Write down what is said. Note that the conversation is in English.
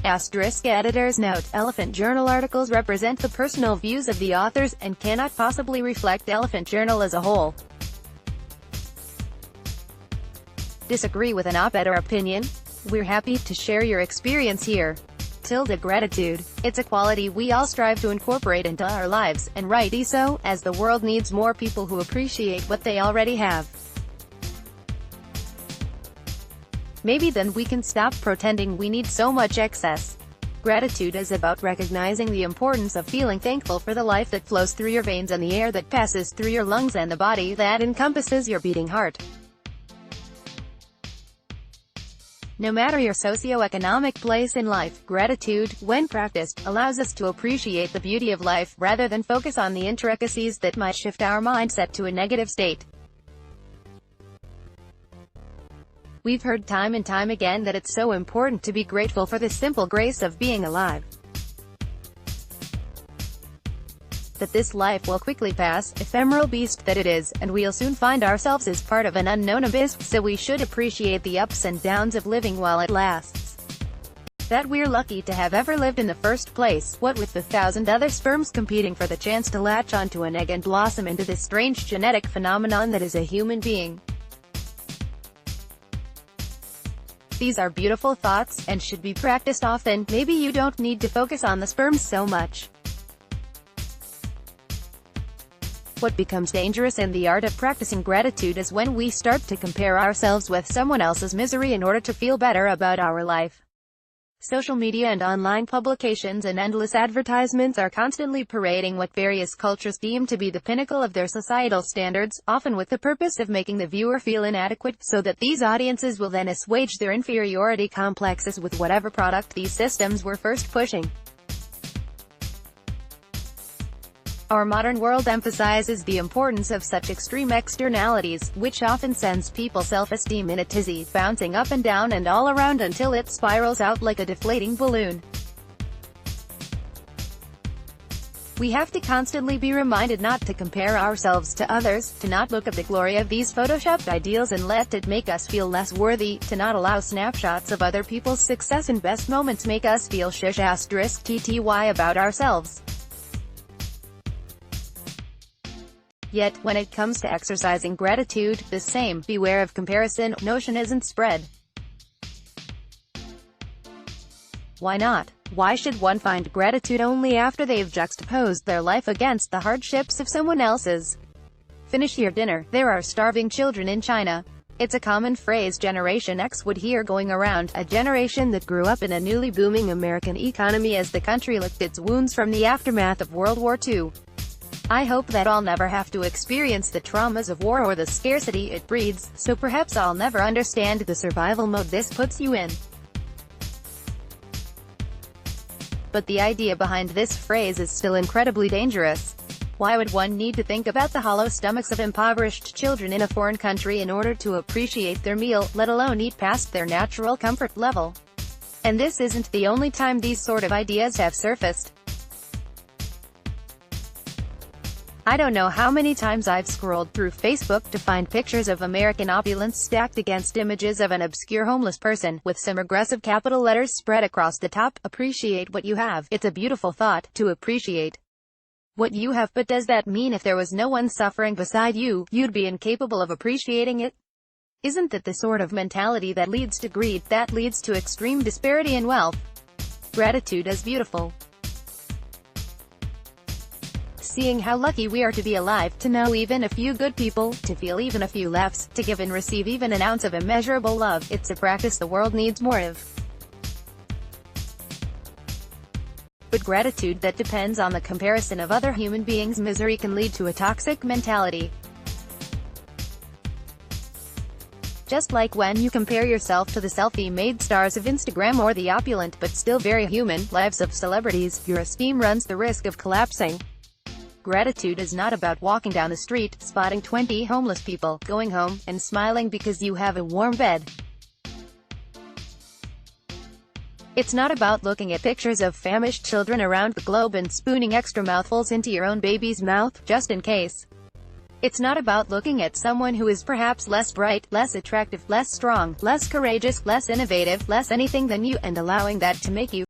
Editor's note: Elephant Journal articles represent the personal views of the authors, and cannot possibly reflect Elephant Journal as a whole. Disagree with an op-ed or opinion? We're happy to share your experience here. Gratitude. It's a quality we all strive to incorporate into our lives, and rightly so, as the world needs more people who appreciate what they already have. Maybe then we can stop pretending we need so much excess. Gratitude is about recognizing the importance of feeling thankful for the life that flows through your veins and the air that passes through your lungs and the body that encompasses your beating heart. No matter your socioeconomic place in life, gratitude, when practiced, allows us to appreciate the beauty of life, rather than focus on the intricacies that might shift our mindset to a negative state. We've heard time and time again that it's so important to be grateful for the simple grace of being alive. That this life will quickly pass, ephemeral beast that it is, and we'll soon find ourselves as part of an unknown abyss, so we should appreciate the ups and downs of living while it lasts. That we're lucky to have ever lived in the first place, what with the 1,000 other sperms competing for the chance to latch onto an egg and blossom into this strange genetic phenomenon that is a human being. These are beautiful thoughts, and should be practiced often. Maybe you don't need to focus on the sperms so much. What becomes dangerous in the art of practicing gratitude is when we start to compare ourselves with someone else's misery in order to feel better about our life. Social media and online publications and endless advertisements are constantly parading what various cultures deem to be the pinnacle of their societal standards, often with the purpose of making the viewer feel inadequate, so that these audiences will then assuage their inferiority complexes with whatever product these systems were first pushing. Our modern world emphasizes the importance of such extreme externalities, which often sends people's self-esteem in a tizzy, bouncing up and down and all around until it spirals out like a deflating balloon. We have to constantly be reminded not to compare ourselves to others, to not look at the glory of these photoshopped ideals and let it make us feel less worthy, to not allow snapshots of other people's success and best moments make us feel *tty about ourselves. Yet, when it comes to exercising gratitude, the same "beware of comparison" notion isn't spread. Why not? Why should one find gratitude only after they've juxtaposed their life against the hardships of someone else's? Finish your dinner. There are starving children in China. It's a common phrase Generation X would hear going around, a generation that grew up in a newly booming American economy as the country licked its wounds from the aftermath of World War II. I hope that I'll never have to experience the traumas of war or the scarcity it breeds, so perhaps I'll never understand the survival mode this puts you in. But the idea behind this phrase is still incredibly dangerous. Why would one need to think about the hollow stomachs of impoverished children in a foreign country in order to appreciate their meal, let alone eat past their natural comfort level? And this isn't the only time these sort of ideas have surfaced. I don't know how many times I've scrolled through Facebook to find pictures of American opulence stacked against images of an obscure homeless person, with some aggressive capital letters spread across the top. Appreciate what you have. It's a beautiful thought, to appreciate what you have, but does that mean if there was no one suffering beside you, you'd be incapable of appreciating it? Isn't that the sort of mentality that leads to greed, that leads to extreme disparity in wealth? Gratitude is beautiful. Seeing how lucky we are to be alive, to know even a few good people, to feel even a few laughs, to give and receive even an ounce of immeasurable love, it's a practice the world needs more of. But gratitude that depends on the comparison of other human beings' misery can lead to a toxic mentality. Just like when you compare yourself to the selfie-made stars of Instagram or the opulent, but still very human, lives of celebrities, your esteem runs the risk of collapsing. Gratitude is not about walking down the street, spotting 20 homeless people, going home, and smiling because you have a warm bed. It's not about looking at pictures of famished children around the globe and spooning extra mouthfuls into your own baby's mouth, just in case. It's not about looking at someone who is perhaps less bright, less attractive, less strong, less courageous, less innovative, less anything than you, and allowing that to make you